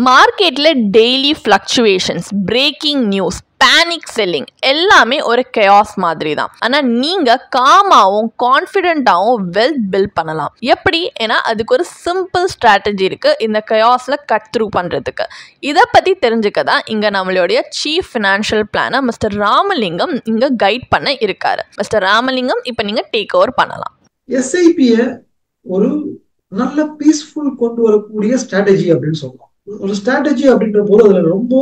மார்க்கெட்ல daily fluctuations, breaking news, panic selling எல்லாமே ஒரு கெயாஸ் மாதிரி தான். ஆனால் நீங்கள் காமாகவும் கான்ஃபிடென்ட்டாகவும் வெல்த் பில்ட் பண்ணலாம். எப்படி? ஏன்னா அதுக்கு ஒரு சிம்பிள் ஸ்ட்ராட்டஜி இருக்குது இந்த கெயாஸில் கட் த்ரூ பண்ணுறதுக்கு. இதை பற்றி தெரிஞ்சுக்க தான் இங்கே நம்மளுடைய chief financial planar mister Ramalingam இங்கே கைட் பண்ண இருக்காரு. மிஸ்டர் ராமலிங்கம், இப்போ நீங்கள் டேக் ஓவர் பண்ணலாம். எஸ்ஐபியை ஒரு நல்ல பீஸ்ஃபுல் கொண்டு வரக்கூடிய ஸ்ட்ராட்டஜி அப்படின்னு சொல்லலாம். ஒரு ஸ்ட்ராட்டஜி அப்படின்ற போது அதுல ரொம்ப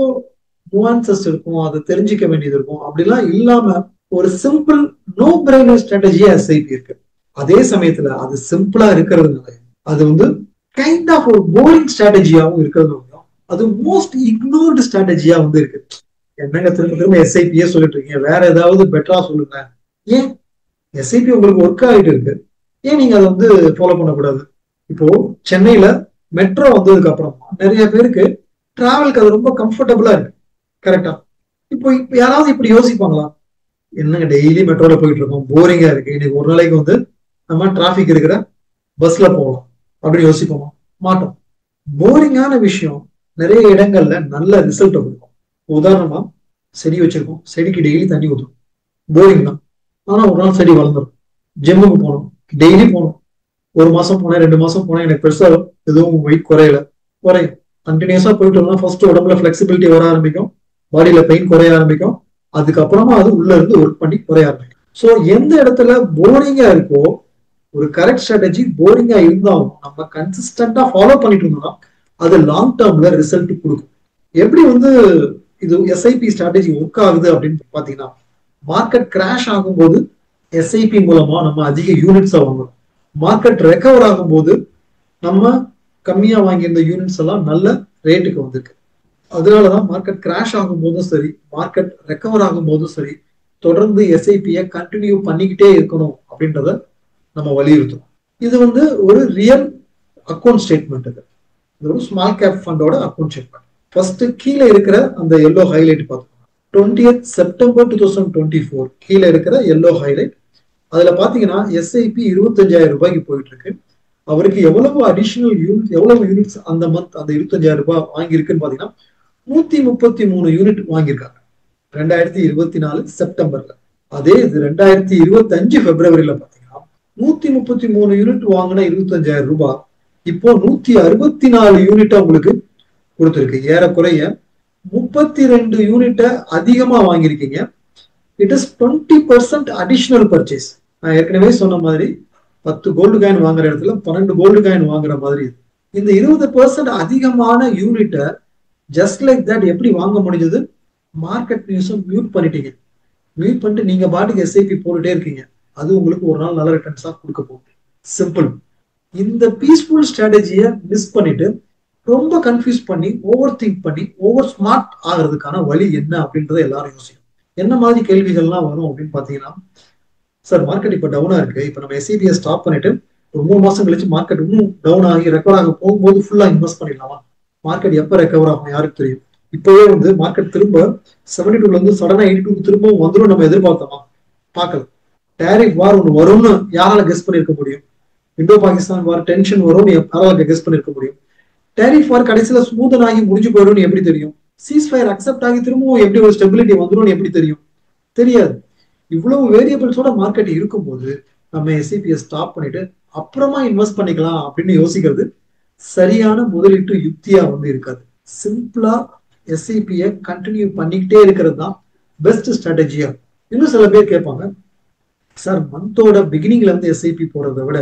நுவான்சஸ் இருக்கும், அதை தெரிஞ்சுக்க வேண்டியது இருக்கும். அப்படிலாம் இல்லாம ஒரு சிம்பிள் நோ பிரெய்னர் ஸ்ட்ராட்டஜியா எஸ்ஐபி இருக்கு. அதே சமயத்துல அது சிம்பிளா இருக்கிறதுனால அது கைண்ட் ஆஃப் ஒரு போரிங் ஸ்ட்ராட்டஜியாவும் இருக்கிறதுனால அது மோஸ்ட் இக்னோர்டு ஸ்ட்ராட்டஜியா இருக்கு. என்னங்க திரும்ப திரும்ப எஸ்ஐபியே சொல்லிட்டு இருக்கீங்க, வேற ஏதாவது பெட்டரா சொல்லுங்க. ஏன் எஸ்ஐபி உங்களுக்கு ஒர்க் ஆகிட்டு இருக்கு, ஏன் நீங்க அதை ஃபாலோ பண்ணக்கூடாது? இப்போ சென்னையில மெட்ரோ வந்ததுக்கு அப்புறமா நிறைய பேருக்கு டிராவலுக்கு அது ரொம்ப கம்ஃபர்டபுளா இருக்கு. கரெக்டா? இப்போ யாராவது இப்படி யோசிப்பாங்களா? என்னங்க டெய்லி மெட்ரோல போயிட்டு இருக்கோம், போரிங்கா இருக்கு, இன்னைக்கு ஒரு நாளைக்கு நம்ம டிராபிக் இருக்கிற பஸ்ல போகலாம் அப்படின்னு யோசிப்போமா? மாட்டோம். போரிங்கான விஷயம் நிறைய இடங்கள்ல நல்ல ரிசல்ட் கொடுக்கும். உதாரணமா செடி வச்சிருக்கோம், செடிக்கு டெய்லி தண்ணி ஊற்றும், போரிங் தான். ஆனா ஒரு நாள் செடி வளர்ந்துடும். ஜிம்முக்கு போகணும், டெய்லி போகணும். ஒரு மாசம் போனேன், 2 மாசம் போனேன், எனக்கு பெருசா எதுவும் வெயிட் குறையும். கண்டினியூஸா போயிட்டு வந்தா ஃபர்ஸ்ட் உடம்புல பிளெக்சிபிலிட்டி வர ஆரம்பிக்கும், பாடியில பெயின் குறைய ஆரம்பிக்கும், அதுக்கப்புறமா அது உள்ள இருந்து ஒர்க் பண்ணி குறைய ஆரம்பிக்கும். ஸோ எந்த இடத்துல போரிங்கா இருக்கோ, ஒரு கரெக்ட் ஸ்ட்ராட்டஜி போரிங்கா இருந்தாலும் நம்ம கன்சிஸ்டன்டா ஃபாலோ பண்ணிட்டு இருந்தோம்னா அது லாங் டேர்ம்ல ரிசல்ட் கொடுக்கும். எப்படி இது எஸ்ஐபி ஸ்ட்ராட்டஜி ஒர்க் ஆகுது அப்படின்னு பாத்தீங்கன்னா, மார்க்கெட் கிராஷ் ஆகும்போது எஸ்ஐபி மூலமா நம்ம அதிக யூனிட்ஸை வாங்கணும். மார்க்கெட் ரெக்கவர் ஆகும்போது நம்ம கம்மியா வாங்கியிருந்த யூனிட்ஸ் எல்லாம் நல்ல ரேட்டுக்கு வந்திருக்கு. அதனாலதான் மார்க்கெட் கிராஷ் ஆகும் போதும் சரி, மார்க்கெட் ரெக்கவர் ஆகும் போதும் சரி, தொடர்ந்து எஸ்ஐபியை கண்டினியூ பண்ணிக்கிட்டே இருக்கணும் அப்படின்றத நம்ம வலியுறுத்தணும். இது ஒரு ரியல் அக்கௌண்ட் ஸ்டேட்மெண்ட். இது ஒரு ஸ்மால் கேப் ஃபண்டோட அக்கௌண்ட் ஸ்டேட்மெண்ட். ஃபர்ஸ்ட் கீழே இருக்கிற அந்த எல்லோ ஹைலைட் பார்த்தோம், 20th September 2024 கீழே இருக்கிற எல்லோ ஹைலைட். அதுல பாத்தீங்கன்னா எஸ்ஐபி 25,000 ரூபாய்க்கு போயிட்டு இருக்கு. அவருக்கு எவ்வளவு அடிஷனல் யூனிட், எவ்வளவு யூனிட்ஸ் அந்த மந்த் அந்த 25,000 ரூபாய் வாங்கியிருக்குன்னு பாத்தீங்கன்னா 133 யூனிட் வாங்கியிருக்காங்க 2024 செப்டம்பர்ல. அதே இது 2025 பிப்ரவரியில பாத்தீங்கன்னா 133 யூனிட் வாங்கின 25,000 ரூபாய் இப்போ 164 யூனிட் உங்களுக்கு கொடுத்துருக்கு. ஏறக்குறைய 32 யூனிட்டை அதிகமா வாங்கியிருக்கீங்க. It is 20% additional purchase. நான் ஏற்கனவே சொன்ன மாதிரி 10 கோல்டு காயின் வாங்குற இடத்துல 12 கோல்டு காயின் வாங்குற மாதிரி. இந்த 20% அதிகமான யூனிட்டை ஜஸ்ட் லைக் தட் எப்படி வாங்க முடிஞ்சது? மார்க்கெட் நியூஸும் மியூட் பண்ணிட்டீங்க. மியூட் பண்ணிட்டு நீங்க பாட்டுக்கு எஸ்ஐபி போட்டுட்டே இருக்கீங்க. அது உங்களுக்கு ஒரு நாள் நல்ல ரிட்டர்ன்ஸா கொடுக்க போகுது. சிம்பிள். இந்த பீஸ்ஃபுல் ஸ்ட்ராட்டஜியை மிஸ் பண்ணிட்டு ரொம்ப கன்ஃபியூஸ் பண்ணி ஓவர் திங்க் பண்ணி ஓவர் ஸ்மார்ட் ஆகிறதுக்கான வழி என்ன அப்படின்றத எல்லாரும் யோசிக்கணும். என்ன மாதிரி கேள்விகள்லாம் வரும் அப்படின்னு பாத்தீங்கன்னா, சார் மார்க்கெட் இப்ப டவுனா இருக்கு, இப்ப நம்ம எஸ்ஐபியை ஸ்டாப் பண்ணிட்டு ஒரு 3 மாசம் கழிச்சு மார்க்கெட் இன்னும் டவுன் ஆகி ரெக்கவர் ஆக போகும்போது ஃபுல்லா இன்வெஸ்ட் பண்ணிடலாமா? மார்க்கெட் எப்ப ரெக்கவர் ஆகும் யாருக்கு தெரியும்? இப்பவே மார்க்கெட் திரும்ப 72ல இருந்து சடனா 82 திரும்பவும் வந்துடும் நம்ம எதிர்பார்த்தோமா? பார்க்கல. டேரிஃப் வார் ஒன்று வரும்னு யாரால கெஸ் பண்ணிருக்க முடியும்? இந்தோ பாகிஸ்தான் வார் டென்ஷன் வரும்னு யாரால கெஸ் பண்ணிருக்க முடியும்? டேரிஃப் வார் கடைசியில ஸ்மூதன் ஆகி முடிஞ்சு போயிடும்னு எப்படி தெரியும்? சீஸ்ஃபயர் அக்செப்ட் ஆகி திரும்பவும் எப்படி ஒரு ஸ்டெபிலிட்டி வந்துடும் எப்படி தெரியும்? தெரியாது. இவ்வளவு வேரியபிள்ஸோட மார்க்கெட் இருக்கும்போது நம்ம எஸ்ஐபியை ஸ்டாப் பண்ணிட்டு அப்புறமா இன்வெஸ்ட் பண்ணிக்கலாம் அப்படின்னு யோசிக்கிறது சரியான முதலீட்டு யுக்தியா இருக்காது. சிம்பிளா எஸ்ஐபியை கண்டினியூ பண்ணிக்கிட்டே இருக்கிறது தான் பெஸ்ட் ஸ்ட்ராட்டஜியா. இன்னும் சில பேர் கேட்பாங்க, சார் மந்தோட பிகினிங்ல எஸ்ஐபி போடுறதை விட,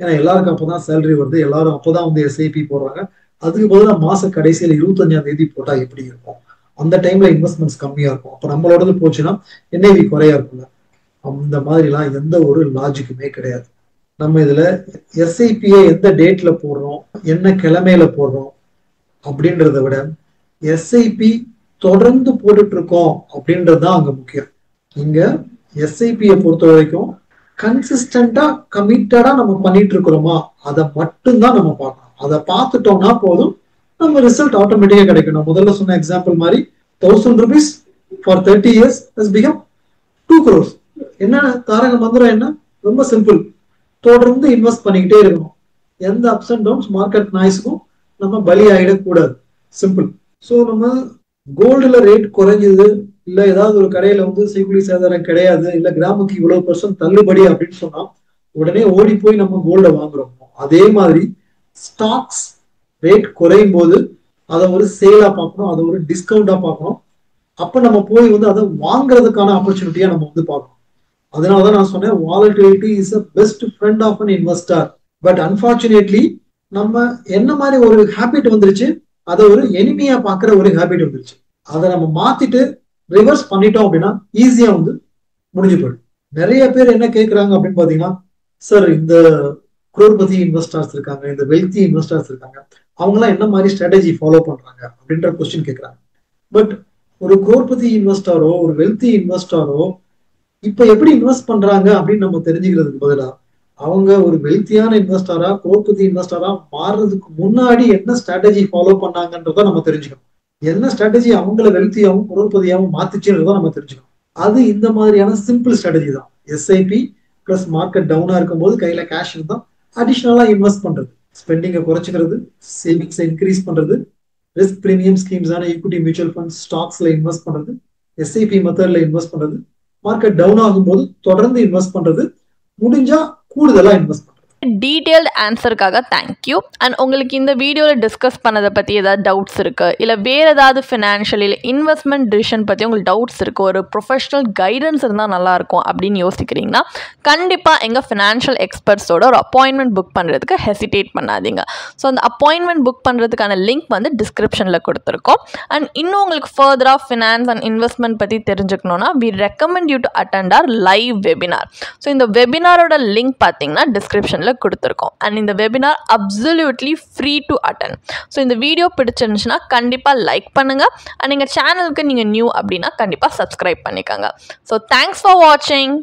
ஏன்னா எல்லாருக்கும் அப்பதான் சேலரி வருது, எல்லாரும் அப்பதான் எஸ்ஐபி போடுறாங்க, அதுக்கு பதிலாக மாச கடைசியில 25ஆம் தேதி போட்டா எப்படி இருக்கும்? அந்த டைம்ல இன்வெஸ்ட்மெண்ட்ஸ் கம்மியா இருக்கும், அப்ப நம்மளோடது போச்சுன்னா என்ஐவி குறையா இருக்கும்ல. அந்த மாதிரிலாம் எந்த ஒரு லாஜிக்குமே கிடையாது. நம்ம இதுல எஸ்ஐபியை எந்த டேட்ல போடுறோம், என்ன கிழமையில போடுறோம் அப்படின்றத விட எஸ்ஐபி தொடர்ந்து போட்டுட்டு இருக்கோம் அப்படின்றதுதான் அங்க முக்கியம். இங்க எஸ்ஐபியை பொறுத்த வரைக்கும் கன்சிஸ்டண்டா கமிட்டடா நம்ம பண்ணிட்டு இருக்கிறோமா, அதை மட்டும்தான் நம்ம பார்க்கணும். அதை பார்த்துட்டோம்னா போதும், நம்ம ரிசல்ட் ஆட்டோமேட்டிக்கா கிடைக்கும். நான் முதல்ல சொன்ன எக்ஸாம்பிள் மாதிரி 1000 rupees for 30 years has become 2 crores. என்ன தாரக மந்திரம்? என்ன? ரொம்ப சிம்பிள். தொடர்ந்து இன்வெஸ்ட் பண்ணிக்கிட்டே இருக்கணும். எந்த அப்ஸ் அண்ட் டவுன்ஸ் மார்க்கெட் நாய்ஸ்க்கும் நம்ம பலி ஆகிடக்கூடாது. சிம்பிள். ஸோ நம்ம கோல்டுல ரேட் குறைஞ்சது, இல்ல ஏதாவது ஒரு கடையில வந்து செய்கூலி சேதாரம் கிடையாது, இல்ல கிராமுக்கு இவ்வளவு % தள்ளுபடி அப்படின்னு சொன்னா உடனே ஓடி போய் நம்ம கோல்ட வாங்குறோம். அதே மாதிரி ஸ்டாக்ஸ் ரேட் குறையும் போது அதை ஒரு சேலா பார்க்கணும், அதை ஒரு டிஸ்கவுண்டா பார்க்கணும். அப்ப நம்ம போய் வந்து அதை வாங்குறதுக்கான ஆப்பர்ச்சுனிட்டியா நம்ம வந்து பார்க்கணும். அதனாலதான் நான் சொன்னேன், volatility is a best friend of an investor. But unfortunately நம்ம என்ன மாதிரி ஒரு ஹேபிட் வந்துருச்சு, அதை ஒரு எனிமியா பாக்குற ஒரு ஹேபிட் வந்துருச்சு. அதை நம்ம மாத்திட்டு ரிவர்ஸ் பண்ணிட்டோம் அப்படின்னா ஈஸியா வந்து முடிஞ்சு போயிடும். நிறைய பேர் என்ன கேட்கறாங்க அப்படின்னு பாத்தீங்கன்னா, சார் இந்த குரோர்பதி இன்வெஸ்டர்ஸ் இருக்காங்க, இந்த வெல்தி இன்வெஸ்டர்ஸ் இருக்காங்க, அவங்களாம் என்ன மாதிரி ஸ்ட்ராட்டஜி ஃபாலோ பண்றாங்க அப்படின்ற கொஸ்டின் கேட்கறாங்க. பட் ஒரு குரோர்பதி இன்வெஸ்டரோ ஒரு வெல்தி இன்வெஸ்டரோ இப்ப எப்படி இன்வெஸ்ட் பண்றாங்க அப்படின்னு நம்ம தெரிஞ்சுக்கிறதுக்கு பதிலா, அவங்க ஒரு வெல்த்தியான இன்வெஸ்டரா குரோர்பதி இன்வெஸ்டரா மாறுறதுக்கு முன்னாடி என்ன ஸ்ட்ராட்டஜி ஃபாலோ பண்ணாங்கன்றத நம்ம தெரிஞ்சுக்கணும். என்ன ஸ்ட்ராட்டஜி அவங்கள வெல்த்தியாவும் குரோர்பதியாவும் மாத்திச்சுன்றத நம்ம தெரிஞ்சுக்கணும். அது இந்த மாதிரியான சிம்பிள் ஸ்ட்ராட்டஜி தான். எஸ்ஐபி பிளஸ் மார்க்கெட் டவுனா இருக்கும்போது கையில கேஷ் இருந்தா அடிஷனலா இன்வெஸ்ட் பண்றது, ஸ்பெண்டிங்கை குறைச்சிக்கிறது, சேவிங்ஸை இன்க்ரீஸ் பண்றது, ரிஸ்க் பிரீமியம் ஸ்கீம்ஸான ஈக்விட்டி மியூச்சுவல் ஃபண்ட்ஸ் ஸ்டாக்ஸ்ல இன்வெஸ்ட் பண்றது, எஸ்ஐபி மெத்தட்ல இன்வெஸ்ட் பண்றது, மார்க்கெட் டவுன் ஆகும்போது தொடர்ந்து இன்வெஸ்ட் பண்றது, முடிஞ்சா கூடுதலா இன்வெஸ்ட் பண்றது. Detailed ஆன்சருக்காக thank you. அண்ட் உங்களுக்கு இந்த வீடியோவில் டிஸ்கஸ் பண்ணதை பற்றி ஏதாவது டவுட்ஸ் இருக்குது, இல்லை வேறு ஏதாவது ஃபினான்ஷியல் இல்லை இன்வெஸ்ட்மெண்ட் டிசிஷன் பற்றி உங்களுக்கு டவுட்ஸ் இருக்குது, ஒரு ப்ரொஃபஷனல் கைடன்ஸ் இருந்தால் நல்லாயிருக்கும் அப்படின்னு யோசிக்கிறீங்கன்னா கண்டிப்பாக எங்கள் ஃபினான்ஷியல் எக்ஸ்பர்ட்ஸோட ஒரு அப்பாயின்மெண்ட் புக் பண்ணுறதுக்கு ஹெசிடேட் பண்ணாதீங்க. ஸோ அந்த அப்பாயின்மெண்ட் புக் பண்ணுறதுக்கான லிங்க் வந்து டிஸ்கிரிப்ஷனில் கொடுத்துருக்கோம். அண்ட் இன்னும் உங்களுக்கு ஃபர்தராக ஃபினான்ஸ் அண்ட் இன்வெஸ்ட்மெண்ட் பற்றி தெரிஞ்சுக்கணுன்னா we recommend you to attend our live webinar. So இந்த வெபினாரோட லிங்க் பார்த்தீங்கன்னா டிஸ்கிரிப்ஷனில் கொடுத்துருக்கோம். அண்ட் இந்த webinar absolutely free to attend. So இந்த வீடியோ பிடிச்சிருந்துச்சுன்னா கண்டிப்பாக லைக் பண்ணுங்கள். அண்ட் எங்கள் சேனலுக்கு நீங்கள் நியூ அப்படின்னா கண்டிப்பாக சப்ஸ்கிரைப் பண்ணிக்கோங்க. ஸோ தேங்க்ஸ் ஃபார் வாட்சிங்.